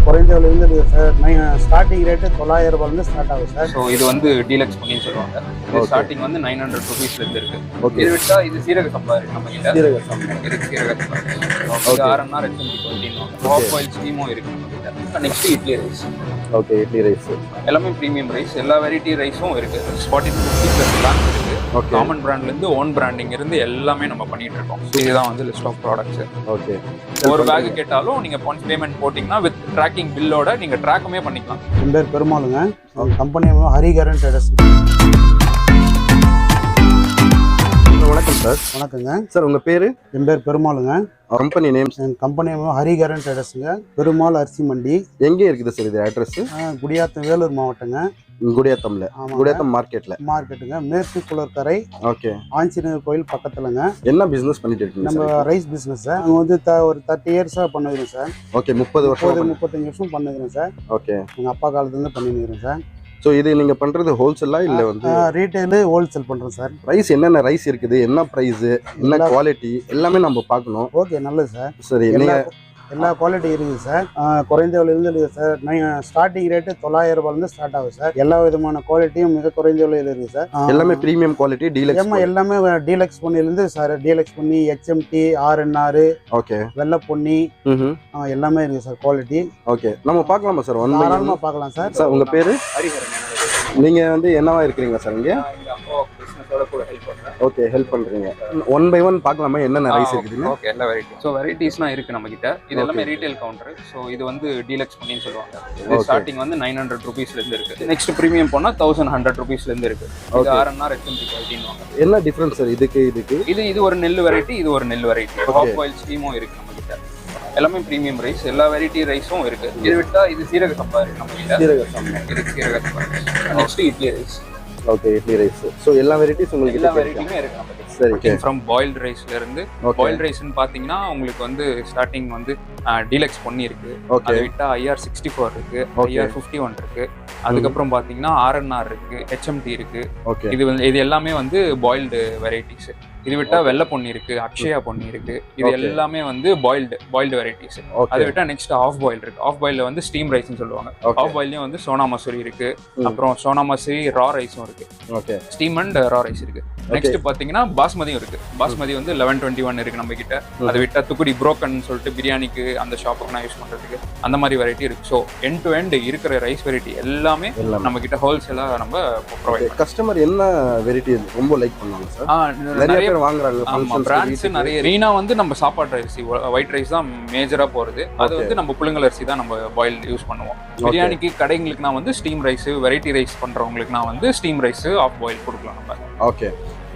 குறைந்த விலையிலிருந்து இருக்குது sir. Starting rate 900 ரூபாயிலிருந்து ஸ்டார்ட் ஆகும் சார். ஸோ இது வந்து டீலக்ஸ் பண்ணி சொல்லுவாங்க. இது ஸ்டார்டிங் வந்து 900 ருபீஸ்லேருந்து இருக்கு. இது விட்டா இது சீரக சம்பா இருக்கு நம்ம கிட்ட. சீரக சம்பா இது சீரக சம்பா. இது RNR HMT ஆஃப் பாயில் ஸ்டீமும் இருக்கு நம்ம கிட்ட. Next idli rice. Okay, idli rice எல்லாமே ப்ரீமியம் ரைஸ். எல்லா வெரைட்டி ரைஸும் இருக்கு. 40 to 50+ பிராண்ட் இருக்கு. காமன் பிராண்ட்லேருந்து ஓன் பிராண்டிங் இருந்து எல்லாமே நம்ம பண்ணிட்டு இருக்கோம். இதுதான் வந்து லிஸ்ட் ஆஃப் ப்ராடக்ட்ஸ். ஓகே, ஒரு பேக் கேட்டாலும் நீங்க ஒன்ஸ் பேமெண்ட் போட்டிங்கன்னா வித் ட்ராக்கிங் பில்லோட நீங்க ட்ராக்குமே பண்ணிக்கலாம். என் பேர் பெருமாளுங்க. Company Hariharan traders. வணக்கம் சார். வணக்கங்க சார், உங்கள் பேர்? என் பேர் பெருமாளுங்க. Company name? கம்பெனி ஹரிஹரன் ட்ரேடர்ஸுங்க. பெருமாள் அரிசி மண்டி. எங்கே இருக்குது சார் இது அட்ரஸ்? குடியாத்தம், வேலூர் மாவட்டங்க. குடியாத்தம்ல? குடியாத்தம் மார்க்கெட்டுங்க. மேற்கு குளக்கரை. ஓகே. ஆஞ்சநேயர் கோயில் பக்கத்துலங்க. என்ன பிசினஸ் பண்ணிட்டு இருக்கீங்க? நம்ம ரைஸ் பிசினஸ் சார். அங்கே வந்து ஒரு 30 இயர்ஸாக பண்ணுகிறேன் சார். ஓகே, 35 வருஷம் பண்ணுகிறேன் சார். ஓகே. எங்கள் அப்பா காலத்துலேருந்து பண்ணிக்கிறேன் சார். ஸோ இது நீங்கள் பண்ணுறது ஹோல்சேலா இல்லை வந்து? ரீட்டைலு ஹோல்சேல் பண்ணுறோம் சார். ரைஸ் என்னென்ன ரைஸ் இருக்குது, என்ன ப்ரைஸு, என்ன குவாலிட்டி எல்லாமே நம்ம பார்க்கணும். ஓகே, நல்லது சார். சரி, எல்லா குவாலிட்டி இருக்குது சார். குறைந்த விலையிலிருந்து இருக்குது சார். ஸ்டார்டிங் ரேட்டு 900 ரூபாயிலிருந்து ஸ்டார்ட் ஆகும் சார். எல்லா விதமான குவாலிட்டியும் மிக குறைந்த விலையில் இருக்குது சார். எல்லாமே ப்ரீமியம் குவாலிட்டி, டீலக்ஸ். எல்லாமே டீலக்ஸ் பொன்னிலிருந்து sir. Deluxe Ponni, HMT, RNR, okay, வெள்ளை பொன்னி, எல்லாமே இருக்குது சார் குவாலிட்டி. ஓகே, நம்ம பார்க்கலாமா சார்? தாராளமாக பார்க்கலாம் சார். சார், உங்கள் பேர்? ஹரிஹரன். நீங்கள் வந்து என்னவா இருக்கிறீங்களா சார் இங்கே? ஓகே, ஹெல்ப் பண்ணுறீங்க. 1 by 1 பார்க்கலாமா என்னென்ன ரைஸ் இருக்குதுன்னு? ஓகே, எல்லா வெரைட்டி. ஸோ வெரைட்டிஸ்லாம் இருக்குது நம்ம கிட்ட. இது எல்லாமே ரீட்டைல் கவுண்டர். ஸோ இது வந்து டீலக்ஸ் பண்ணின்னு சொல்லுவாங்க. இது ஸ்டார்டிங் வந்து 900 ருபீஸ்லேருந்து இருக்குது. நெக்ஸ்ட் ப்ரீமியம் போனால் 1100 ருபீஸ்லேருந்து இருக்குது. இது RNR HMT குவாலிட்டின்னு. என்ன டிஃப்ரென்ஸ் சார் இதுக்கு? இது ஒரு நெல் வெரைட்டி, இது ஒரு நெல் வெரைட்டி. ஆஃப் பாயில் ஸ்டீமும் இருக்குது நம்ம கிட்ட. எல்லாமே ப்ரீமியம் ரைஸ். எல்லா வெரைட்டி ரைஸும் இருக்குது. இது விட்டா இது சீரக சம்பா இருக்குது நம்ம கிட்ட. சீரக சம்பா. இது சீரக சம்பா. Next idli rice. Okay, idli rice. So எல்லா வெரைட்டிஸ் உங்களுக்கு? எல்லா வெரைட்டியுமே இருக்கு நம்ம கிட்ட. சரி, ஃப்ரம் பாயில்டு ரைஸ்ல இருந்து. பாயில்டு ரைஸ்னு பாத்தீங்கன்னா உங்களுக்கு வந்து ஸ்டார்டிங் வந்து டீலக்ஸ் பொன்னி இருக்கு. அதை விட்டா IR64 இருக்கு, IR51 இருக்கு. அதுக்கப்புறம் பாத்தீங்கன்னா RNR இருக்கு, HMT இருக்கு. இது எல்லாமே வந்து பாயில்டு வெரைட்டிஸ். இது விட்டா வெள்ளை பொன்னி இருக்கு, அக்ஷயா பொன்னி இருக்கு. இது எல்லாமே வந்து பாயில்டு வெரைட்டிஸ். அதை விட்டா நெக்ஸ்ட் ஆஃப் பாயில் இருக்கு. ஆஃப் பாயில்ல வந்து ஸ்டீம் ரைஸ்னு சொல்லுவாங்க. ஆஃப் பாயில்லையும் வந்து சோனா மசூரி இருக்கு. அப்புறம் சோனா மசூரி ரா ரைஸும் இருக்கு. ஸ்டீம் அண்ட் ரா ரைஸ் இருக்கு. நெக்ஸ்ட் பாத்தீங்கன்னா பாஸ்மதியும் இருக்கு. பாஸ்மதி வந்து 1121 இருக்கு நம்ம கிட்ட. அதை விட்டா துக்குடி புரோக்கன் சொல்லிட்டு பிரியாணிக்கு அந்த ஷாப்புக்கு நான் யூஸ் பண்றதுக்கு அந்த மாதிரி வெரைட்டி இருக்கு. ஸோ எண்ட் டு எண்ட் இருக்கிற ரைஸ் வெரைட்டி எல்லாமே நம்ம கிட்ட ஹோல்சேலா நம்ம ப்ரொவைட். கஸ்டமர் என்ன வெரைட்டி ரொம்ப லைக் பண்ணுவாங்க சார்? நிறைய பேர் வாங்குறாங்க. பிராண்ட்ஸ் நிறைய. ரீனா வந்து நம்ம சாப்பாடு அரிசி, ஒயிட் ரைஸ் தான் மேஜரா போறது. அது வந்து நம்ம புழுங்கல் அரிசி தான் நம்ம பாயில் யூஸ் பண்ணுவோம். பிரியாணிக்கு கடைங்களுக்கு நான் வந்து ஸ்டீம் ரைஸ், வெரைட்டி ரைஸ் பண்றவங்களுக்கு நான் வந்து ஸ்டீம் ரைஸ் ஆஃப் பாயில் கொடுக்கலாம் நம்ம. ஓகே,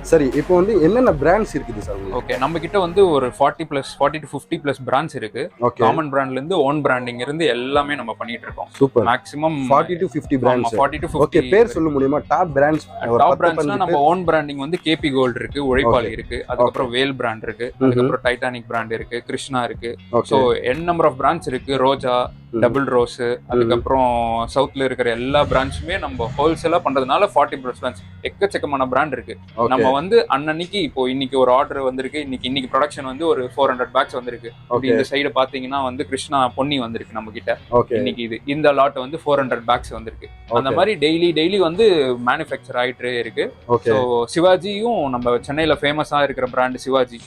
சரி. இப்போ வந்து என்னென்ன பிராண்ட்ஸ் இருக்குது சார்? ஓகே, நம்ம கிட்ட வந்து ஒரு 40 to 50+ பிராண்ட்ஸ் இருக்கு. காமன் பிராண்ட்ல இருந்து ஓன் பிராண்டிங் இருந்து எல்லாமே நம்ம பண்ணிட்டு இருக்கோம். Super. Maximum 40 to 50 brands. 40 to 50. Okay, பேர் சொல்ல முடியுமா? டாப் பிராண்ட்ஸ்னா நம்ம ஓன் பிராண்டிங் வந்து கேபி கோல்ட் இருக்கு, உழைப்பாளி இருக்கு, அதுக்கப்புறம் வேல் பிராண்ட் இருக்கு, அதுக்கப்புறம் டைட்டானிக் பிராண்ட் இருக்கு, கிருஷ்ணா இருக்கு. So N number of brands இருக்கு. ரோஜா, டபுள் ரோஸ், அதுக்கப்புறம் சவுத்ல இருக்கிற எல்லா பிராண்ட்ஸுமே நம்ம ஹோல்சேலா பண்றதுனால 40+ பிராண்ட்ஸ், எக்கச்சக்கமான பிராண்ட் இருக்கு. நம்ம வந்து அன்னைக்கு இப்போ இன்னைக்கு ஒரு ஆர்டர் வந்திருக்கு. இன்னைக்கு ப்ரொடக்ஷன் வந்து ஒரு 400 பேக்ஸ் வந்திருக்கு. இந்த சைடு பாத்தீங்கன்னா வந்து கிருஷ்ணா பொன்னி வந்திருக்கு நம்ம கிட்ட. இன்னைக்கு இந்த லாட் வந்து 400 பேக்ஸ் வந்திருக்கு. அந்த மாதிரி டெய்லி வந்து மேனுஃபேக்சர் ஆயிட்டே இருக்கு. ஸோ சிவாஜியும் நம்ம சென்னையில ஃபேமஸா இருக்கிற பிராண்ட் சிவாஜி,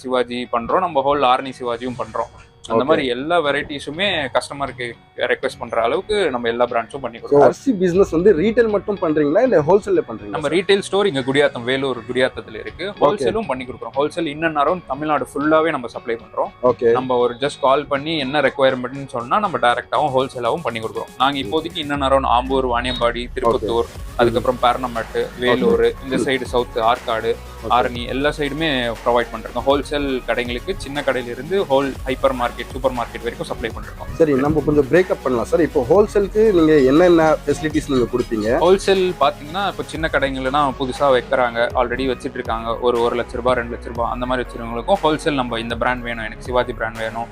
சிவாஜி பண்றோம். நம்ம ஹோல் ஆர்னி சிவாஜியும் பண்றோம். அந்த மாதிரி எல்லா வெரைட்டிஸுமே கஸ்டமருக்கு ரெக்வெஸ்ட் பண்ற அளவுக்கு நம்ம எல்லா பிராண்ட்ஸும் பண்ணி கொடுக்கிறோம். அரிசி பிசினஸ் வந்து ரீட்டைல் மட்டும் பண்றீங்களா இல்ல ஹோல்சேல்ல பண்றீங்களா? நம்ம ரீட்டைல் ஸ்டோர் இங்க குடியாத்தம், வேலூர் குடியாத்தத்துல இருக்கு. ஹோல்சேலும் பண்ணி கொடுக்குறோம். Wholesale in and around Tamil Nadu ஃபுல்லாவே நம்ம சப்ளை பண்றோம். நம்ம ஒரு ஜஸ்ட் கால் பண்ணி என்ன ரெக்குவயர்மெண்ட்னு சொன்னா நம்ம டைரக்டாவும் ஹோல்சேலாவும் பண்ணி கொடுக்குறோம். நாங்க இப்போதைக்கு in and around Ambur, Vaniyambadi, Tirupattur, அதுக்கப்புறம் பேரணமேட்டு, வேலூர், இந்த சைடு சவுத் ஆற்காடு, ஆரணி எல்லா சைடுமே ப்ரொவைட் பண்றோம். ஹோல்சேல் கடைங்களுக்கு சின்ன கடையில இருந்து whole hyper market, super market வரைக்கும் சப்ளை பண்றோம். சரி, நம்ம கொஞ்சம் பிரேக்கப் பண்ணலாம் சார். இப்போ ஹோல்சேலுக்கு நீங்க என்னென்ன ஃபெசிலிட்டிஸ் நீங்க கொடுப்பீங்க? ஹோல்சேல் பாத்தீங்கன்னா இப்போ சின்ன கடைங்கள்னா புதுசா வைக்கிறாங்க, ஆல்ரெடி வச்சிட்டு இருக்காங்க, ஒரு 1 லட்ச ரூபாய் 2 லட்ச ரூபாய் அந்த மாதிரி வச்சிருக்கவங்களுக்கும் ஹோல்சேல் நம்ம இந்த பிராண்ட் வேணும், எனக்கு சிவாஜி பிராண்ட் வேணும்,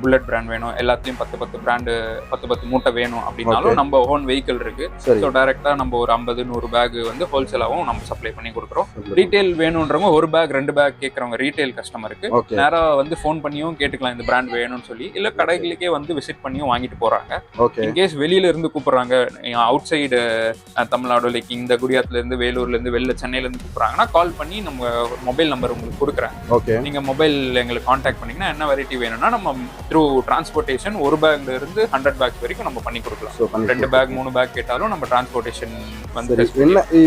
புல்லட் பிராண்ட் வேணும், எல்லாத்தையும் 10 பிராண்டு 10 மூட்டை வேணும் அப்படின்னாலும் நம்ம ஓன் வெஹிக்கிள் இருக்கு. ஸோ டைரக்டா நம்ம ஒரு ஒரு 50-100 பேக் வந்து ஹோல்சேலாவும் நம்ம சப்ளை பண்ணி கொடுக்குறோம். ரீட்டைல் வேணும்ன்றவங்க ஒரு பேக் 2 பேக் கேட்கறவங்க ரீட்டைல் கஸ்டமருக்கு நேரா வந்து ஃபோன் பண்ணியும் கேட்டுக்கலாம் இந்த பிராண்ட் வேணும்னு சொல்லி, இல்ல கடைகளுக்கே வந்து விசிட் பண்ணியும் வாங்கிட்டு போறாங்க. இன்கேஸ் வெளியில இருந்து கூப்பிடுறாங்க அவுட் சைடு தமிழ்நாடு, லைக் இந்த குடியாத்துல இருந்து, வேலூர்ல இருந்து, வெளில சென்னையில இருந்து கூப்பிடுறாங்கன்னா கால் பண்ணி நம்ம மொபைல் நம்பர் உங்களுக்கு கொடுக்குறேன். நீங்க மொபைல் எங்களுக்கு கான்டாக்ட் பண்ணீங்கன்னா என்ன வெரைட்டி வேணும்னா நம்ம த்ரூ டிரான்ஸ்போர்ட்டேஷன் 1 பேக்ல இருந்து 100 பேக்ஸ் வரைக்கும் நம்ம பண்ணி கொடுக்கலாம். 2 பேக் 3 பேக் கேட்டாலும் நம்ம டிரான்ஸ்போர்ட்டேஷன் வந்து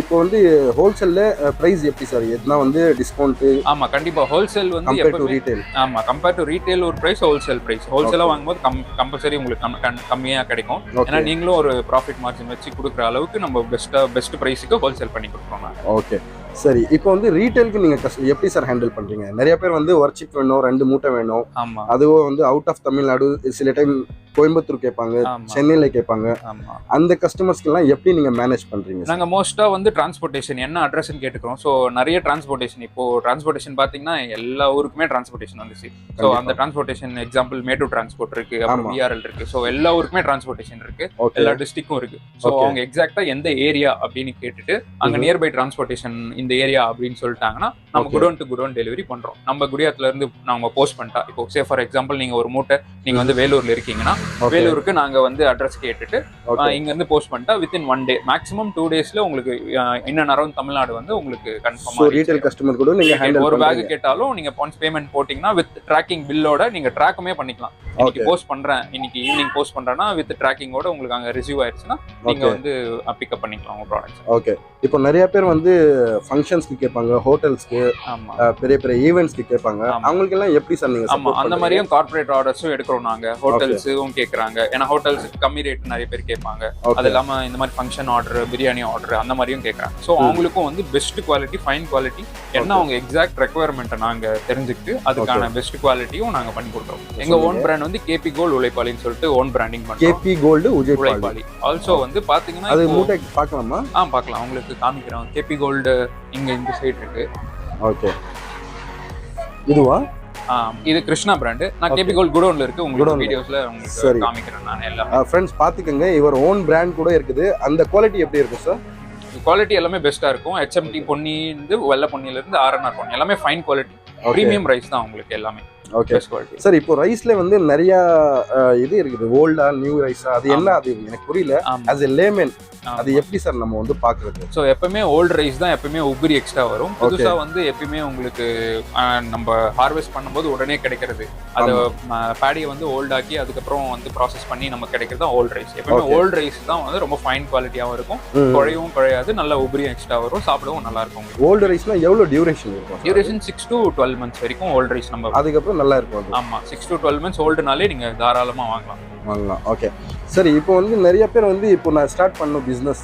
இப்போ வந்து ஹோல்சேல்ல பிரைஸ் எப்படி சார்? எதுனா வந்து டிஸ்கவுண்ட்? ஆமா கண்டிப்பா ஹோல்சேல் வந்து கம்பேர் டு ரீட்டைல் ஒரு பிரைஸ், ஹோல்சேல் பிரைஸ். ஹோல்சேலா வாங்கும்போது கம்பல்சரி உங்களுக்கு கம்மியா கிடைக்கும். ஏன்னா நீங்களும் ஒரு ப்ராஃபிட் மார்ஜின் வச்சு கொடுக்குற அளவுக்கு நம்ம பெஸ்ட் பிரைஸுக்கு ஹோல்சேல் பண்ணி கொடுக்குறோம். ஓகே சரி. இப்போ வந்து ரீட்டைலுக்கு நீங்க எப்படி சார் ஹேண்டில் பண்றீங்க? நிறைய பேர் வந்து ஒர்க் வேணும், 2 மூட்டை வேணும், அதுவும் வந்து அவுட் ஆஃப் தமிழ்நாடு, சில டைம் கோயம்புத்தூர் கேட்பாங்க, சென்னையில கேட்பாங்க. அந்த கஸ்டமர்ஸ்க்கு எல்லாம் எப்படி நீங்க மேனேஜ் பண்றீங்க? நாங்க மோஸ்டா வந்து டிரான்ஸ்போர்ட்டேஷன் என்ன அட்ரஸ்ன்னு கேட்டுக்கிறோம். ஸோ நிறைய டிரான்ஸ்போர்ட்டேஷன், இப்போ டிரான்ஸ்போர்ட்டேஷன் பாத்தீங்கன்னா எல்லா ஊருக்குமே டிரான்ஸ்போர்ட்டேஷன் வந்துச்சு. ஸோ அந்த டிரான்ஸ்போர்ட்டேஷன் எக்ஸாம்பிள் மேட்டூர் டிரான்ஸ்போர்ட் இருக்கு, அப்புறம் விஆர்எல் இருக்கு. ஸோ எல்லா ஊருக்குமே டிரான்ஸ்போர்ட்டேஷன் இருக்கு, எல்லா டிஸ்ட்ரிக்டும் இருக்கு. ஸோ அவங்க எக்ஸாக்டா எந்த ஏரியா அப்படின்னு கேட்டுட்டு அங்க நியர்பை டிரான்ஸ்போர்ட்டேஷன் இந்த ஏரியா அப்படின்னு சொல்லிட்டாங்கன்னா நம்ம குடோன் டு குடோன் டெலிவரி பண்றோம். நம்ம குடியாத்துல இருந்து நாங்க போஸ்ட் பண்ணிட்டா, இப்போ சே ஃபார் எக்ஸாம்பிள் நீங்க ஒரு மூட்டை நீங்க வந்து வேலூர்ல இருக்கீங்கன்னா வேலூருக்கு நாங்க வந்து அட்ரஸ் கேட்டுட்டு இங்க இருந்து போஸ்ட் பண்ணிட்டா வித்தின் 1 டே மேக்ஸிமம் 2 டேஸ்ல உங்களுக்கு இன்னும் அரௌண்ட் தமிழ்நாடு வந்து உங்களுக்கு கன்ஃபார்ம். ரீட்டைல் கஸ்டமர் கூட நீங்க ஹேண்டில் ஒரு பேக் கேட்டாலும் நீங்க ஒன்ஸ் பேமெண்ட் போட்டீங்கன்னா வித் ட்ராக்கிங் பில்லோட நீங்க ட்ராக்குமே பண்ணிக்கலாம். இன்னைக்கு போஸ்ட் பண்றேன், இன்னைக்கு ஈவினிங் போஸ்ட் பண்றேன்னா வித் ட்ராக்கிங்கோட உங்களுக்கு அங்க ரிசீவ் ஆயிடுச்சுன்னா நீங்க வந்து பிக்கப் பண்ணிக்கலாம் உங்க ப்ராடக்ட்ஸ். ஓகே. இப்போ நிறைய பேர் வந்து ஃபங்க்ஷன்ஸ்க்கு கேட்பாங்க, ஹோட்டல்ஸ்க்கு, பெரிய பெரிய ஈவென்ட்ஸ்க்கு கேட்பாங்க. அவங்களுக்கு எல்லாம் எப்படி சார் நீங்க? ஆமா, அந்த மாதிரியும் கார்ப்பரேட் ஆர்டர்ஸும் எடுக்கிறோம் நாங்க. ஹோட்டல்ஸும் கேட்கறாங்க, ஏன்னா ஹோட்டல்ஸுக்கு கம்மி ரேட் நிறைய பேர் கேட்பாங்க. அது இல்லாம இந்த மாதிரி ஃபங்க்ஷன் ஆர்டர், பிரியாணி ஆர்டர் அந்த மாதிரியும் கேட்கறாங்க. ஸோ அவங்களுக்கும் வந்து பெஸ்ட் குவாலிட்டி, ஃபைன் குவாலிட்டி என்ன அவங்க எக்ஸாக்ட் ரெக்குவயர்மெண்ட்டை நாங்க தெரிஞ்சுக்கிட்டு அதுக்கான பெஸ்ட் குவாலிட்டியும் நாங்க பண்ணி கொடுக்குறோம். எங்க ஓன் பிராண்ட் வந்து கேபி கோல்டு உழைப்பாளின்னு சொல்லிட்டு ஓன் பிராண்டிங் பண்றோம். கேபி கோல்டு உழைப்பாளி. ஆல்சோ வந்து பாத்தீங்கன்னா அது மூட்டை பார்க்கலாமா? பார்க்கலாம், உங்களுக்கு காமிக்கிறோம். கேபி கோல்டு இங்க இந்த சைடு இருக்கு. ஓகே, இதுவா? இது கிருஷ்ணா பிராண்ட். நான் கேபி கோல்ட் குடோன்ல இருக்கு, உங்களுக்கு வீடியோஸ்ல உங்களுக்கு காமிக்கிறேன் நான் எல்லாம். ஃப்ரெண்ட்ஸ் பாத்துக்கங்க, இவர் ஓன் பிராண்ட் கூட இருக்குது. அந்த குவாலிட்டி எப்படி இருக்கும் சார்? குவாலிட்டி எல்லாமே பெஸ்டா இருக்கும். HMT பொன்னி இருந்து வெள்ளை பொன்னில இருந்து ஆர்என்ஆர் பொன்னி எல்லாமே ஃபைன் குவாலிட்டி, பிரீமியம் ரைஸ் தான் உங்களுக்கு எல்லாமே. Okay sir. இப்போ ரைஸ்ல வந்து நிறைய இது இருக்குது, ஓல்டா நியூ ரைஸா, அது என்ன? அது எனக்கு புரியல. as a layman அது எப்படி சார் நம்ம வந்து பாக்குறது? ஸோ எப்பவுமே ஓல்டு ரைஸ் தான் எப்பவுமே உபரி எக்ஸ்ட்ரா வரும். புதுசா வந்து எப்பயுமே உங்களுக்கு நம்ம ஹார்வெஸ்ட் பண்ணும்போது உடனே கிடைக்கிறது. அது பேடியை வந்து ஓல்டாக்கி அதுக்கப்புறம் வந்து ப்ராசஸ் பண்ணி நம்ம கிடைக்கிறது தான் ஓல்டு ரைஸ். எப்பவுமே ஓல்டு ரைஸ் தான் வந்து ரொம்ப ஃபைன் குவாலிட்டியாகவும் இருக்கும், குறையவும் குறையாது, நல்ல உபரி எக்ஸ்ட்ரா வரும், சாப்பிடவும் நல்லா இருக்கும். ஓல்டு ரைஸ்னா எவ்வளவு டியூரேஷன் இருக்கும்? டியூரேஷன் 6 to 12 months வரைக்கும் ஓல்டு ரைஸ் நம்ம அதுக்கப்புறம் நல்லா இருக்கும். ஆமா, 6 to 12 months ஓல்டுனாலே நீங்க தாராளமா வாங்கலாம். ஓகே சரி. இப்போ வந்து நிறைய பேர் வந்து இப்போ நான் ஸ்டார்ட் பண்ணணும் பிஸ்னஸ்,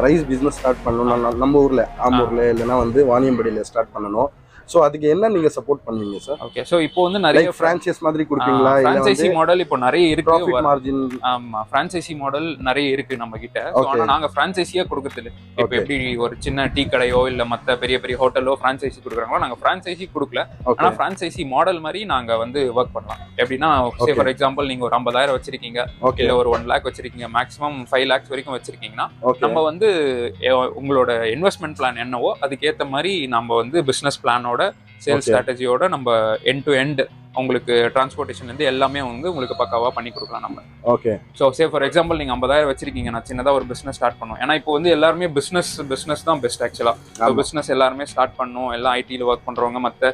ரைஸ் பிஸ்னஸ் ஸ்டார்ட் பண்ணணும், நம்ம ஊர்ல ஆம்பூர்ல இல்லைன்னா வந்து வாணியம்படியில ஸ்டார்ட் பண்ணணும். சோ அதுக்கு என்ன நீங்க சப்போர்ட் பண்ணுவீங்க சார்? ஓகே, சோ இப்போ வந்து நிறைய ஃப்ரான்ச்சைஸ் மாதிரி கொடுப்பீங்களா? ஃப்ரான்ச்சைசி மாடல் இப்போ நிறைய இருக்கு. Profit margin. ஆமா, ஃப்ரான்ச்சைசி மாடல் நிறைய இருக்கு நம்ம கிட்ட. ஆனா நாங்க ஃப்ரான்ச்சைசியா கொடுக்கிறது இல்ல. இப்போ எப்படி ஒரு சின்ன டீ கடையோ இல்ல மத்த பெரிய பெரிய ஹோட்டலோ ஃப்ரான்ச்சைசி கொடுக்குறாங்களோ, நாங்க ஃப்ரான்ச்சைசி கொடுக்கல. ஆனா ஃப்ரான்ச்சைசி மாடல் மாதிரி நாங்க வந்து ஒர்க் பண்ணலாம். எப்படின்னா சே ஃபார் எக்ஸாம்பிள் நீங்க ஒரு 50,000 வச்சிருக்கீங்க, இல்ல ஒரு 1 lakh வச்சிருக்கீங்க, மேக்ஸிமம் 5 lakhs வரைக்கும் வச்சிருக்கீங்கன்னா நம்ம வந்து உங்களோட இன்வெஸ்ட்மெண்ட் பிளான் என்னவோ அதுக்கேற்ற மாதிரி நம்ம வந்து பிசினஸ் பிளானோட சேல்ஸ் ஸ்ட்ராட்டஜியோட நம்ம எண்ட் டு எண்ட் உங்களுக்கு டிரான்ஸ்போர்ட்டேஷன் வந்து எல்லாமே வந்து உங்களுக்கு பக்காவா பண்ணி கொடுக்கலாம் நம்ம. Okay. So say for example நீங்க 50,000 வச்சிருக்கீங்க, நான் சின்னதா ஒரு பிசினஸ் ஸ்டார்ட் பண்ணுவோம். ஏன்னா இப்போ வந்து எல்லாருமே பிசினஸ் தான் பெஸ்ட் ஆக்சுவலா. பிசினஸ் எல்லாருமே ஸ்டார்ட் பண்ணும், எல்லாம் ஐடியில் ஒர்க் பண்றவங்க மற்ற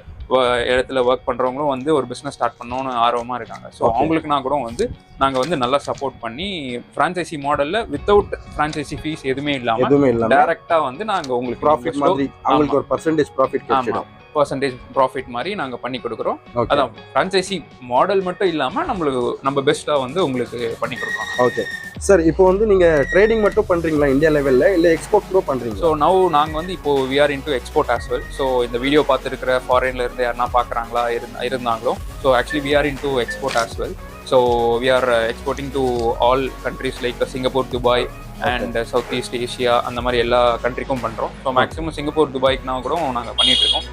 இடத்துல ஒர்க் பண்றவங்களும் வந்து ஒரு பிசினஸ் ஸ்டார்ட் பண்ணணும்னு ஆர்வமா இருக்காங்க. ஸோ அவங்களுக்கு நான் கூட வந்து நாங்க வந்து நல்லா சப்போர்ட் பண்ணி ஃப்ரான்ச்சைசி மாடல்ல வித்தவுட் ஃப்ரான்ச்சைசி ஃபீஸ் எதுவுமே இல்லாம டைரக்டா வந்து நாங்க உங்களுக்கு ப்ராஃபிட் மாதிரி அவங்களுக்கு ஒரு பர்சன்டேஜ் ப்ராஃபிட் கிடைக்கும். பர்சன்டேஜ் ப்ராஃபிட் மாதிரி நாங்க பண்ணி கொடுக்குறோம். அதான் ஃப்ரான்ச்சைசி மாடல் மட்டும் இல்லாம நம்ம பெஸ்ட்டா வந்து உங்களுக்கு பண்ணி கொடுக்குறோம். Okay sir. இப்போ வந்து நீங்க ட்ரேடிங் மட்டும் பண்றீங்களா இந்தியா லெவல்ல, இல்ல எக்ஸ்போர்ட் கூட பண்றீங்க? ஸோ நவ் நாங்க வந்து இப்போ we are into export as well. So இந்த வீடியோ பார்த்துருக்கிற ஃபாரின்ல இருந்து யாருன்னா பாக்குறாங்களா இருந்தாங்களோ, so actually we are into export as well. So we are exporting to all countries like Singapore, Dubai, and South East Asia அந்த மாதிரி எல்லா கண்ட்ரிக்கும் பண்ணுறோம். ஸோ மேக்ஸிமம் சிங்கப்பூர் துபாய்க்குனா கூட நாங்கள் பண்ணிட்டு இருக்கோம்.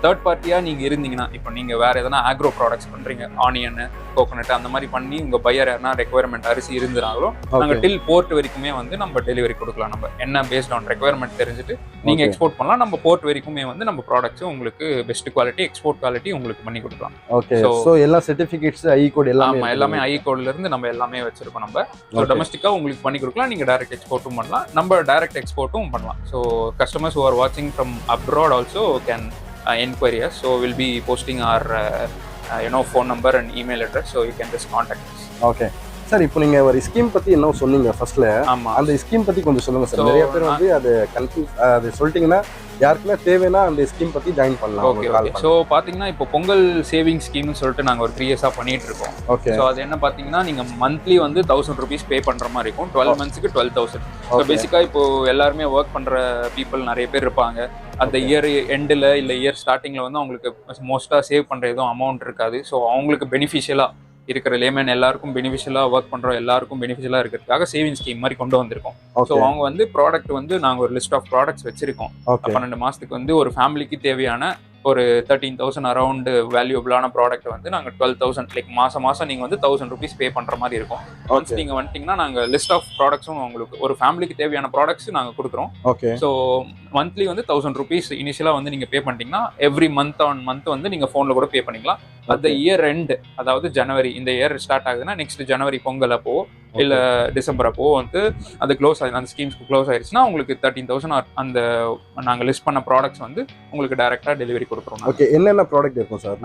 தேர்ட் பார்ட்டியாக நீங்கள் இருந்தீங்கன்னா, இப்போ நீங்கள் வேறு எதனா ஆக்ரோ ப்ராடக்ட்ஸ் பண்ணுறீங்க, ஆனியன், கோகோனட் அந்த மாதிரி பண்ணி உங்கள் பையர் யாருன்னா ரெக்குவயர்மெண்ட் அரிசி இருந்தாலும் நாங்கள் டில் போர்ட் வரைக்குமே வந்து நம்ம டெலிவரி கொடுக்கலாம். நம்ம என்ன பேஸ்ட் ஆன் ரெக்குவயர்மெண்ட் தெரிஞ்சுட்டு நீங்கள் எக்ஸ்போர்ட் பண்ணலாம். நம்ம போர்ட் வரைக்குமே வந்து நம்ம ப்ராடக்ட்ஸ் உங்களுக்கு பெஸ்ட் குவாலிட்டி, எக்ஸ்போர்ட் குவாலிட்டி உங்களுக்கு பண்ணி கொடுக்கலாம். ஓகே. ஸோ எல்லா சர்டிஃபிகேட்ஸ், ஐ கோட் எல்லாமே ஐ கோட்ல இருந்து நம்ம எல்லாமே வச்சிருக்கோம். நம்ம ஸோ டொமஸ்டிக்காக உங்களுக்கு பண்ணி கொடுக்கலாம். நீங்கள் டைரக்ட் எக்ஸ்போர்ட்டும் பண்ணலாம், நம்ம டைரக்ட் எக்ஸ்போர்ட்டும் பண்ணலாம். So customers who are watching from abroad also can inquire us. So we'll be posting our phone number and email address, so you can just contact us. Okay. Sir, இப்போ நீங்க ஒரு scheme பத்தி என்ன சொன்னீங்க ஃபர்ஸ்ட்ல, அந்த scheme பத்தி கொஞ்சம் சொல்லுங்க சார். நிறைய பேர் வந்து அது கன்ஃபியூஸ், அது சொல்லிட்டீங்கன்னா யாருக்குமே தேவைன்னா அந்த ஸ்கீம் பத்தி ஜாயின் பண்ணலாம். ஓகே. ஸோ பார்த்தீங்கன்னா இப்போ பொங்கல் சேவிங் ஸ்கீம்னு சொல்லிட்டு நாங்கள் ஒரு 3 இயர்ஸாக பண்ணிட்டு இருக்கோம். ஓகே. ஸோ அது என்ன பார்த்தீங்கன்னா, நீங்கள் மந்த்லி வந்து 1000 rupees பே பண்ணுற மாதிரி இருக்கும். 12 monthsக்கு 12,000. ஸோ பேசிக்காக இப்போ எல்லாருமே ஒர்க் பண்ணுற பீப்புள் நிறைய பேர் இருப்பாங்க. அந்த இயர் எண்டில் இல்லை இயர் ஸ்டார்டிங்கில் வந்து அவங்களுக்கு மோஸ்ட்டாக சேவ் பண்ணுற எதுவும் அமௌண்ட் இருக்காது. ஸோ அவங்களுக்கு பெனிஃபிஷியலாக இருக்கிற லேமன் எல்லாருக்கும் பெனிஃபிஷியலாக ஒர்க் பண்ணுறோம் எல்லாருக்கும் பெனிஃபிஷியலாக இருக்கிறதுக்காக சேவிங் ஸ்கீம் மாதிரி கொண்டு வந்திருக்கோம். ஸோ அவங்க வந்து ப்ராடக்ட் வந்து நாங்கள் ஒரு லிஸ்ட் ஆஃப் ப்ராடக்ட்ஸ் வச்சிருக்கோம். 12 மாதத்துக்கு வந்து ஒரு ஃபேமிலிக்கு தேவையான ஒரு 13,000 அரௌண்ட் வேல்யூபிளான ப்ராடக்ட் வந்து நாங்கள் 12,000 லைக் மாதம் நீங்கள் வந்து 1000 rupees பே பண்ணுற மாதிரி இருக்கும். ஒன்ஸ் நீங்கள் வந்துட்டிங்கன்னா நாங்கள் லிஸ்ட் ஆஃப் ப்ராடக்ட்ஸும் உங்களுக்கு ஒரு ஃபேமிலிக்கு தேவையான ப்ராடக்ட்ஸ் நாங்கள் கொடுக்குறோம். ஓகே. ஸோ மந்த்லி வந்து 1000 rupees இனிஷியலாக வந்து நீங்கள் பே பண்ணிட்டீங்கன்னா எவ்ரி மந்த் ஆன் மந்த் வந்து நீங்கள் ஃபோனில் கூட பே பண்ணிக்கலாம். அந்த இயர் எண்ட், அதாவது ஜனவரி, இந்த இயர் ஸ்டார்ட் ஆகுதுன்னா நெக்ஸ்ட் ஜனவரி பொங்கல் அப்போ இல்லை டிசம்பர் அப்போ வந்து அது க்ளோஸ் ஆகி அந்த ஸ்கீம்ஸ்க்கு க்ளோஸ் ஆயிடுச்சுன்னா உங்களுக்கு 13,000 அந்த நாங்கள் லிஸ்ட் பண்ண ப்ராடக்ட்ஸ் வந்து உங்களுக்கு டைரெக்டாக டெலிவரி கொடுக்குறோம். ஓகே. என்னென்ன ப்ராடக்ட் இருக்கும் சார்?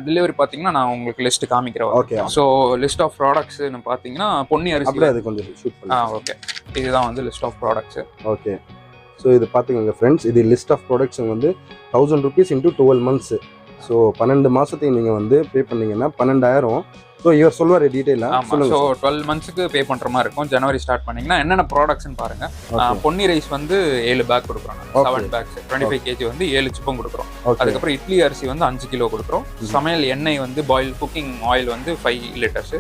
டெலிவரி பார்த்தீங்கன்னா நான் உங்களுக்கு லிஸ்ட் காமிக்கிறேன். ஓகே. ஸோ லிஸ்ட் ஆஃப் ப்ராடக்ட்ஸ்னு பார்த்தீங்கன்னா பொன்னி அரிசி. அது கொஞ்சம் ஷூட் பண்ணி. ஓகே. இதுதான் வந்து list of products. Okay. So இது பார்த்துக்கோங்க ஃப்ரெண்ட்ஸ், இது லிஸ்ட் ஆஃப் ப்ராடக்ட்ஸ் வந்து 1000 rupees into 12 months. ஸோ 12 மாதத்துக்கு நீங்கள் வந்து பே பண்ணீங்கன்னா 12,000. ஸோ இவர் சொல்லுவார் டீட்டெயிலாக. ஆமாம். ஸோ 12 monthsக்கு பே பண்ணுற மாதிரி இருக்கும். ஜனவரி ஸ்டார்ட் பண்ணிங்கன்னா என்னென்ன ப்ராடக்ட்ஸ்னு பாருங்கள். பொன்னி ரைஸ் வந்து 7 பேக் கொடுக்குறோம். 7 பேக்ஸ் 25 kg வந்து 7 சிப்பம் கொடுக்குறோம். அதுக்கப்புறம் இட்லி அரிசி வந்து 5 கிலோ கொடுக்குறோம். சமையல் எண்ணெய் வந்து பாயில் குக்கிங் ஆயில் வந்து 5 liters.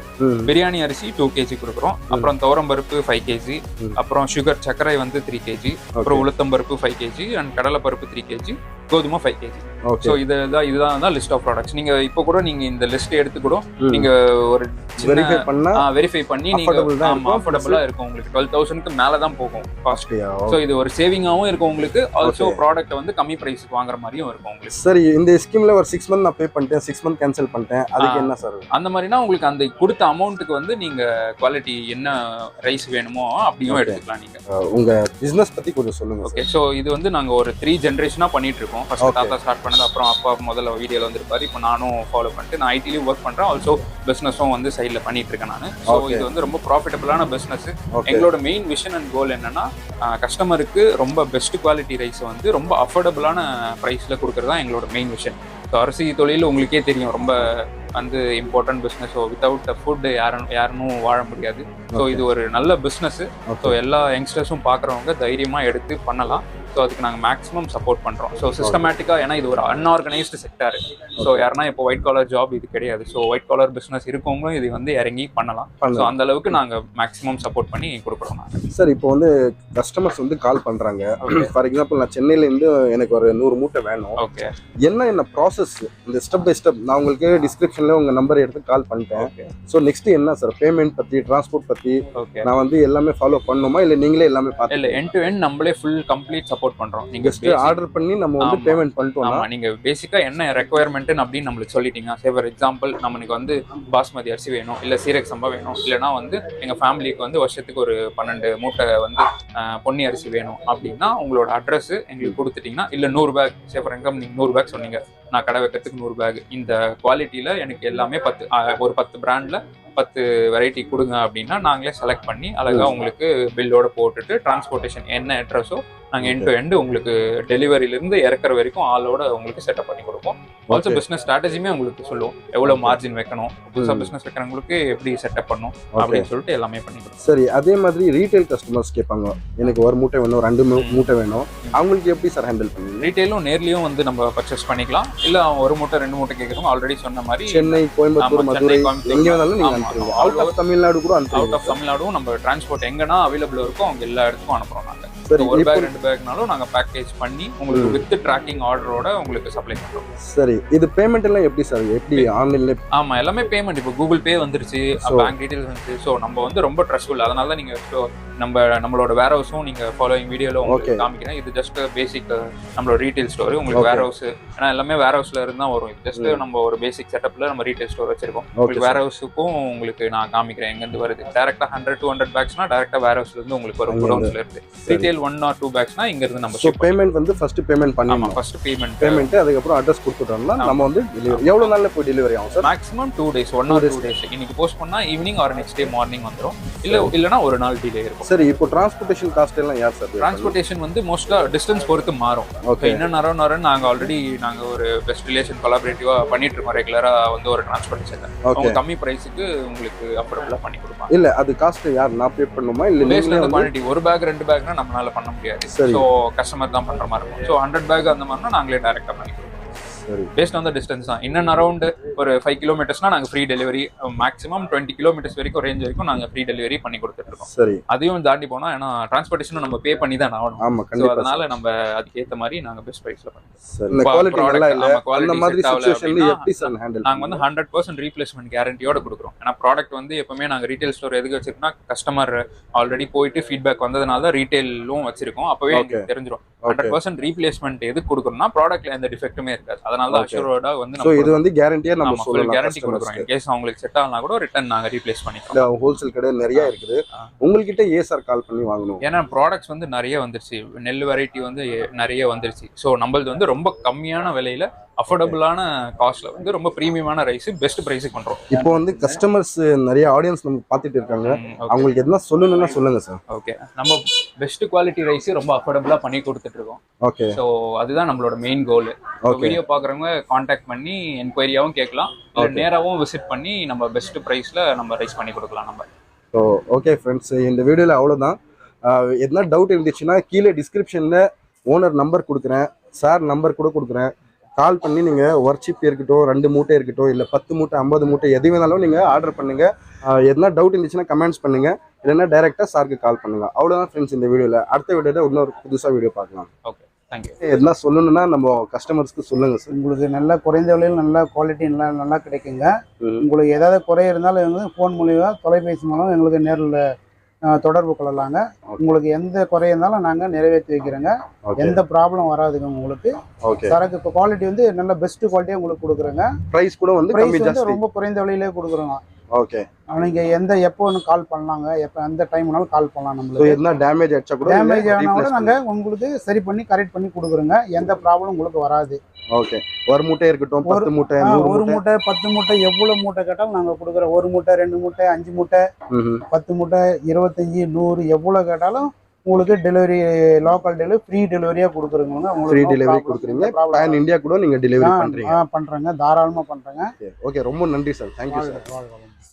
பிரியாணி அரிசி 2 kg கொடுக்குறோம். அப்புறம் துவரம் பருப்பு 5 kg. அப்புறம் சுகர் சர்க்கரை வந்து 3 kg. அப்புறம் உளுத்தம் பருப்பு 5 kg அண்ட் கடலை பருப்பு 3 kg, கோதுமை 5 kg. ஸோ இதுதான் லிஸ்ட் ஆஃப் ப்ராடக்ட்ஸ். நீங்க இப்போ கூட நீங்க இந்த லிஸ்ட் எடுத்து கூட நீங்க ஒரு வெரிஃபை பண்ணி நீங்க அஃபோர்டபுளா இருக்கும். உங்களுக்கு 12,000க்கு மேல தான் போகும் காஸ்ட். ஸோ இது ஒரு சேவிங்காவும் இருக்கும் உங்களுக்கு. ஆல்சோ ப்ராடக்ட் வந்து கம்மி பிரைஸ்க்கு வாங்குற மாதிரியும் இருக்கும் உங்களுக்கு. சரி, இந்த ஸ்கீம்ல ஒரு 6 month நான் பே பண்ணிட்டேன், 6 month கேன்சல் பண்ணிட்டேன், அதுக்கு என்ன சார்? அந்த மாதிரினா உங்களுக்கு அந்த கொடுத்த அமௌண்ட்டுக்கு வந்து நீங்க குவாலிட்டி என்ன ரைஸ் வேணுமோ அப்படியும் எடுத்துக்கலாம். நீங்க உங்க பிசினஸ் பத்தி கொஞ்சம் சொல்லுங்க. ஓகே. ஸோ இது வந்து நாங்க ஒரு 3 ஜெனரேஷனா பண்ணிட்டு இருக்கோம். ஃபர்ஸ்ட் தாத்தா ஸ்டார்ட் பண்ணது, அப்புறம் அப்பா முதல்ல வீடியோல வந்துருப்பாரு. இப்போ நானும் ஃபாலோ பண்ணிட்டு நான் ஐடிலையும் ஒர்க் பண்றேன். ஆல்சோ பிசினஸும் வந்து சைடில் பண்ணிட்டு இருக்கேன் நான். ஸோ இது வந்து ரொம்ப ப்ராஃபிட்டபிளான பிஸ்னஸ். எங்களோட மெயின் விஷன் அண்ட் கோல் என்னன்னா, கஸ்டமருக்கு ரொம்ப பெஸ்ட் குவாலிட்டி ரைஸ் வந்து ரொம்ப அஃபோர்டபுளான ப்ரைஸ்ல கொடுக்கறது தான் எங்களோட மெயின் விஷன். ஸோ அரிசி தொழில் உங்களுக்கே தெரியும், ரொம்ப வந்து important business. So without food யாரும் வாழ முடியாது. ஸோ இது ஒரு நல்ல பிஸ்னஸ். ஸோ எல்லா யங்ஸ்டர்ஸும் பார்க்குறவங்க தைரியமாக எடுத்து பண்ணலாம். ஸோ அதுக்கு நாங்கள் மேக்ஸிமம் சப்போர்ட் பண்ணுறோம். ஸோ சிஸ்டமேட்டிக்காக, ஏன்னா இது ஒரு அன்ஆர்கனைஸ்டு செக்டார். ஸோ யாருன்னா இப்போ ஒயிட் காலர் ஜாப் இது கிடையாது. ஸோ ஒயிட் காலர் பிஸ்னஸ் இருக்கவங்களும் இது வந்து இறங்கி பண்ணலாம். ஸோ அந்த அளவுக்கு நாங்கள் மேக்ஸிமம் சப்போர்ட் பண்ணி கொடுக்குறோம். சார், இப்போ வந்து கஸ்டமர்ஸ் வந்து கால் பண்ணுறாங்க. ஃபார் எக்ஸாம்பிள் நான் சென்னையிலேருந்து எனக்கு ஒரு 100 மூட்டை வேணும். ஓகே. என்ன ப்ராசஸ், இந்த ஸ்டெப் பை ஸ்டெப் நான் உங்களுக்கு டிஸ்கிரிப்ஷனில் உங்கள் நம்பர் எடுத்து கால் பண்ணிட்டேன். ஸோ நெக்ஸ்ட் என்ன சார், பேமெண்ட் பற்றி, டிரான்ஸ்போர்ட் பற்றி நான் வந்து எல்லாமே ஃபாலோ பண்ணணுமா, இல்லை நீங்களே எல்லாமே பார்த்து? இல்லை, எண்ட் டு எண்ட் நம்மளே ஃபுல் கம்ப்ளீட் சப்போர்ட் பண்றோம். நீங்க ஆர்டர் பண்ணி நம்ம வந்து பேமெண்ட் பண்ணிட்டோம். ஆமா, நீங்க பேசிக்கா என்ன ரெக்குயர்மென்ட் அப்படின்னு நம்மளுக்கு சொல்லிட்டீங்க. ஃபார் எக்ஸாம்பிள் நமக்கு வந்து பாஸ்மதி அரிசி வேணும், இல்ல சீரக சம்பா வேணும், இல்லனா வந்து எங்க ஃபேமிலிக்கு வந்து வருஷத்துக்கு ஒரு 12 மூட்டை வந்து பொன்னி அரிசி வேணும் அப்படின்னா உங்களோட அட்ரஸ் எங்களுக்கு கொடுத்துட்டீங்கன்னா, இல்ல 100 பேக், ஃபார் எக்ஸாம்பிள் நீங்க 100 பேக் சொன்னீங்க, நான் கடை வைக்கிறதுக்கு 100 பேக் இந்த குவாலிட்டியில எனக்கு எல்லாமே 10 பிராண்ட்ல 10 வெரைட்டி கொடுங்க அப்படின்னா நாங்களே செலக்ட் பண்ணி அழகா உங்களுக்கு பில்லோட போட்டுட்டு டிரான்ஸ்போர்ட்டேஷன் என்ன அட்ரஸோ நாங்கள் எண்ட் டு எண்ட் உங்களுக்கு டெலிவரியிலிருந்து இறக்குற வரைக்கும் ஆளோட உங்களுக்கு செட்டப் பண்ணி கொடுப்போம். ஆல்சோ பிசினஸ் ஸ்ட்ராட்டஜியுமே உங்களுக்கு சொல்லுவோம், எவ்வளவு மார்ஜின் வைக்கணும், புதுசா பிசினஸ் வைக்கிறவங்களுக்கு எப்படி செட்டப் பண்ணணும் அப்படின்னு சொல்லிட்டு எல்லாமே பண்ணிக்கிறோம். சரி, அதே மாதிரி ரீட்டைல் கஸ்டமர்ஸ் கேட்பாங்க, எனக்கு ஒரு மூட்டை வேணும், 2 மூட்டை வேணும், அவங்களுக்கு எப்படி சார் ஹேண்டில் பண்ணுவீங்க? ரீட்டைலும் நேர்லயும் வந்து நம்ம பர்ச்சேஸ் பண்ணிக்கலாம், இல்ல ஒரு மூட்டை 2 மூட்டை கேட்கறோம். ஆல்ரெடி சொன்ன மாதிரி சென்னை, கோயம்புத்தூர், மதுரை எங்க வேணாலும் நீங்க அனுப்புறீங்க. அவுட் ஆஃப் தமிழ்நாடு கூட அனுப்புறீங்க. அவுட் ஆஃப் தமிழ்நாடும் நம்ம டிரான்ஸ்போர்ட் எங்கன்னா அவைலபிள் இருக்கோ அவங்க எல்லா இடத்துக்கும் அனுப்புறோம். நாங்க ஒரு பேக் 2 பேக்னாலும் நாங்க பேக்கேஜ் பண்ணி உங்களுக்கு வித் ட்ராக்கிங் ஆர்டரோட உங்களுக்கு சப்ளை பண்றோம். சரி, இது பேமெண்ட் எல்லாம் எப்படி சார்? எப்படி ஆன்லைன்ல? ஆமா, எல்லாமே பேமெண்ட். இப்போ கூகுள் பே வந்துருச்சு, பேங்க் டீடைல்ஸ் வந்துருச்சு. ஸோ நம்ம வந்து ரொம்ப ட்ரஸ்ட்ஃபுல். அதனால தான் நீங்க நம்மளோட வேர் ஹவுஸும் நீங்க ஃபாலோயிங் வீடியோல உங்களுக்கு காமிக்கிறேன். இது ஜஸ்ட் பேசிக் நம்மளோட ரீட்டைல் ஸ்டோர். உங்களுக்கு வேர் ஹவுஸ், ஏன்னா எல்லாமே வேர் ஹவுஸ்ல இருந்தா வரும். இது ஜஸ்ட் நம்ம ஒரு பேசிக் செட்டப்ல நம்ம ரீட்டைல் ஸ்டோர் வச்சிருக்கோம். உங்களுக்கு வேர் ஹவுஸுக்கும் உங்களுக்கு நான் காமிக்கிறேன் எங்க இருந்து வருது. டைரக்டா 100-200 பேக்ஸ்னா டைரக்டா வேர் ஹவுஸ்ல இருந்து உங்களுக்கு வரும், குடோன்ஸ்ல இருந்து. ரீட்டைல் 1 or 2 பேக்ஸ்னா இங்க இருந்து நம்ம பேமெண்ட் வந்து ஃபர்ஸ்ட் பேமெண்ட் பண்ணணும். ஃபர்ஸ்ட் பேமெண்ட் அதுக்கப்புறம் அட்ரஸ் கொடுத்துட்டோம்னா நம்ம வந்து எவ்வளவு நாள்ல போய் டெலிவரி ஆகும் sir? Maximum 2 days, 1 or 2 days. இன்னைக்கு போஸ்ட் பண்ணா evening R next day morning வந்துரும். இல்லனா ஒரு நாள் டிலே இருக்கும். சரி, இப்போ டிரான்ஸ்போர்ட்டேஷன் காஸ்ட் எல்லாம் யார் சார்? டிரான்ஸ்போர்ட்டேஷன் வந்து மோஸ்டா டிஸ்டன்ஸ் பொறுத்து மாறும். இன்னும் நரன் நாங்க ஆல்ரெடி நாங்க ஒரு பெஸ்ட் ரிலேஷன் கொலாபரேட்டிவா பண்ணிட்டு இருக்கோம். ரெகுலரா வந்து ஒரு டிரான்ஸ்போர்ட்டேஷன் அவங்க கம்மி பிரைஸுக்கு உங்களுக்கு அஃபோர்டபுளா பண்ணி கொடுப்பாங்க. இல்ல அது காஸ்ட் யார் நான் பே பண்ணுமா? இல்ல பேஸ்ல குவாண்டிட்டி ஒரு பேக் 2 பேக்னா நம்மளால பண்ண முடியாது. சோ கஸ்டமர் தான் பண்ற மாதிரி இருக்கும். ஸோ 100 பேக் அந்த மாதிரினா நாங்களே டைரக்டா பண்ணி கொடுப்போம். பேஸ்ட் ஆன் த டிஸ்டன்ஸ் தான். இன்னும் அரௌண்ட் ஒரு 5 கிலோமீட்டர்ஸ்னா நாங்க ஃப்ரீ டெலிவரி, மேக்ஸிமம் 20 கிலோமீட்டர்ஸ் வரைக்கும் ரேஞ்ச் வரைக்கும் நாங்க ஃப்ரீ டெலிவரி பண்ணி கொடுத்துட்டு இருக்கோம். சரி, அதையும் தாண்டி போனா ஏன்னா டிரான்ஸ்போர்ட்டேஷனும் நம்ம பே பண்ணி தான் ஆகணும். ஆமா, கண்டிப்பா. அதனால நம்ம அதுக்கு ஏத்த மாதிரி நாங்க பெஸ்ட் பிரைஸ்ல பண்ணுவோம். இந்த குவாலிட்டி நல்லா இல்ல அந்த மாதிரி சிச்சுவேஷன்ல எப்படி சார் ஹேண்டில்? நாங்க வந்து 100% ரீப்ளேஸ்மென்ட் கேரண்டியோட கொடுக்குறோம். ஏன்னா ப்ராடக்ட் வந்து எப்பவுமே நாங்க ரீட்டைல் ஸ்டோர் எதுக்கு வச்சிருக்கோம்னா கஸ்டமர் ஆல்ரெடி போயிட்டு ஃபீட்பேக் வந்ததுனால தான் ரீட்டைலும் வச்சிருக்கோம். அப்பவே எனக்கு தெரிஞ்சிடும் 100% ரீப்ளேஸ்மெண்ட் எதுக்கு கொடுக்கறோம்னா ப்ராடக்ட்ல எந்த டிஃபெக்ட்டுமே இருக்காது. அதனால தான் அஷ்யூர்டா வந்து சோ இது வந்து கேரண்டியா நம்ம சொல்லலாம், கேரண்டி கொடுக்குறோம். இன் கேஸ் அவங்களுக்கு செட் ஆகலனா கூட ரிட்டர்ன் நாங்க ரீப்ளேஸ் பண்ணிக்கலாம். ஹோல்சேல் கடை நிறைய இருக்குது, உங்ககிட்ட சார் கால் பண்ணி வாங்கணும். ஏன்னா ப்ராடக்ட்ஸ் வந்து நிறைய வந்துருச்சு, நெல் வெரைட்டி வந்து நிறைய வந்துருச்சு. ஸோ நம்மளது வந்து ரொம்ப கம்மியான விலையில அஃபோர்டபுளான காஸ்ட்ல வந்து ரொம்ப பிரீமியமான ரைஸ் பெஸ்ட் பிரைஸுக்கு பண்றோம். இப்போ வந்து கஸ்டமர்ஸ் நிறைய ஆடியன்ஸ் நம்ம பார்த்துட்டு இருக்காங்க, அவங்களுக்கு எதுனா சொல்லணும்னா சொல்லுங்க சார். ஓகே, நம்ம பெஸ்ட் குவாலிட்டி ரைஸ் ரொம்ப அஃபோர்டபுளா பண்ணி கொடுத்துட்டு இருக்கோம். ஓகே, ஸோ அதுதான் நம்மளோட மெயின் கோல். வீடியோ பாக்குறவங்க கான்டாக்ட் பண்ணி என்கொயரியாவும் கேட்கலாம், இல்லை நேராகவும் விசிட் பண்ணி நம்ம பெஸ்ட் பிரைஸ்ல நம்ம ரைஸ் பண்ணி கொடுக்கலாம் நம்ம. ஸோ ஓகே ஃப்ரெண்ட்ஸ், இந்த வீடியோவில் அவ்வளோதான். எதனா டவுட் இருந்துச்சுன்னா கீழே டிஸ்கிரிப்ஷனில் ஓனர் நம்பர் கொடுக்குறேன், சார் நம்பர் கூட கொடுக்குறேன். கால் பண்ணி நீங்கள் ஒர்க்ஷிப் இருக்கட்டும், 2 மூட்டை இருக்கட்டும், இல்லை 10 மூட்டை 50 மூட்டை எது வேணாலும் நீங்கள் ஆர்டர் பண்ணுங்கள். எதனா டவுட் இருந்துச்சுன்னா கமெண்ட்ஸ் பண்ணுங்கள், இல்லைன்னா டைரெக்டாக சாருக்கு கால் பண்ணுங்கள். அவ்வளோதான் ஃப்ரெண்ட்ஸ் இந்த வீடியோவில். அடுத்த வீடியோவில் இன்னொரு புதுசாக வீடியோ பார்க்கலாம். Okay, thank you. எதனா சொல்லணும்னா நம்ம கஸ்டமர்ஸ்க்கு சொல்லுங்கள் சார். உங்களுக்கு நல்ல குறைந்த விலையில் நல்ல குவாலிட்டி நல்லா கிடைக்குங்க. உங்களுக்கு ஏதாவது குறை இருந்தாலும் எங்களுக்கு ஃபோன் மூலியமாக தொலைபேசி மூலம் எங்களுக்கு நேரில் தொடர்பு கொள்ளலாங்க. உங்களுக்கு எந்த குறை இருந்தாலும் நாங்கள் நிறைவேற்றி வைக்கிறோங்க. எந்த ப்ராப்ளம் வராதுங்க உங்களுக்கு. சரக்கு குவாலிட்டி வந்து நல்ல பெஸ்ட் குவாலிட்டியாக உங்களுக்கு கொடுக்குறோங்க. ப்ரைஸ் கூட வந்து ரொம்ப குறைந்த விலையிலே கொடுக்குறோங்க. ஓகே, நீங்க எப்போ கால் பண்ணலாங்க, எப்போ எந்த டைம்னாலும் கால் பண்ணலாம். நம்மளுக்கு எதுனா டேமேஜ் ஆச்சா கூட நாங்க உங்களுக்கு சரி பண்ணி கரெக்ட் பண்ணி கொடுக்குறோங்க. எந்த ப்ராப்ளம் உங்களுக்கு வராது. ஓகே, ஒரு மூட்டை இருக்கட்டும், 10 மூட்டை, 1 மூட்டை 10 மூட்டை எவ்வளவு மூட்டை கேட்டாலும் நாங்க கொடுக்குறோம். 1 மூட்டை 2 மூட்டை 5 மூட்டை 10 மூட்டை 25 100 எவ்வளவு கேட்டாலும் உங்களுக்கு டெலிவரி, லோக்கல் டெலிவரி, ஃப்ரீ டெலிவரியா கொடுக்குறோங்க. ஃப்ரீ டெலிவரி கொடுக்குறீங்க. பேன் இந்தியா கூட நீங்க டெலிவரி பண்றீங்க. பண்றேங்க, தாராளமா பண்றேங்க. ஓகே, ரொம்ப நன்றி சார். Thank you sir.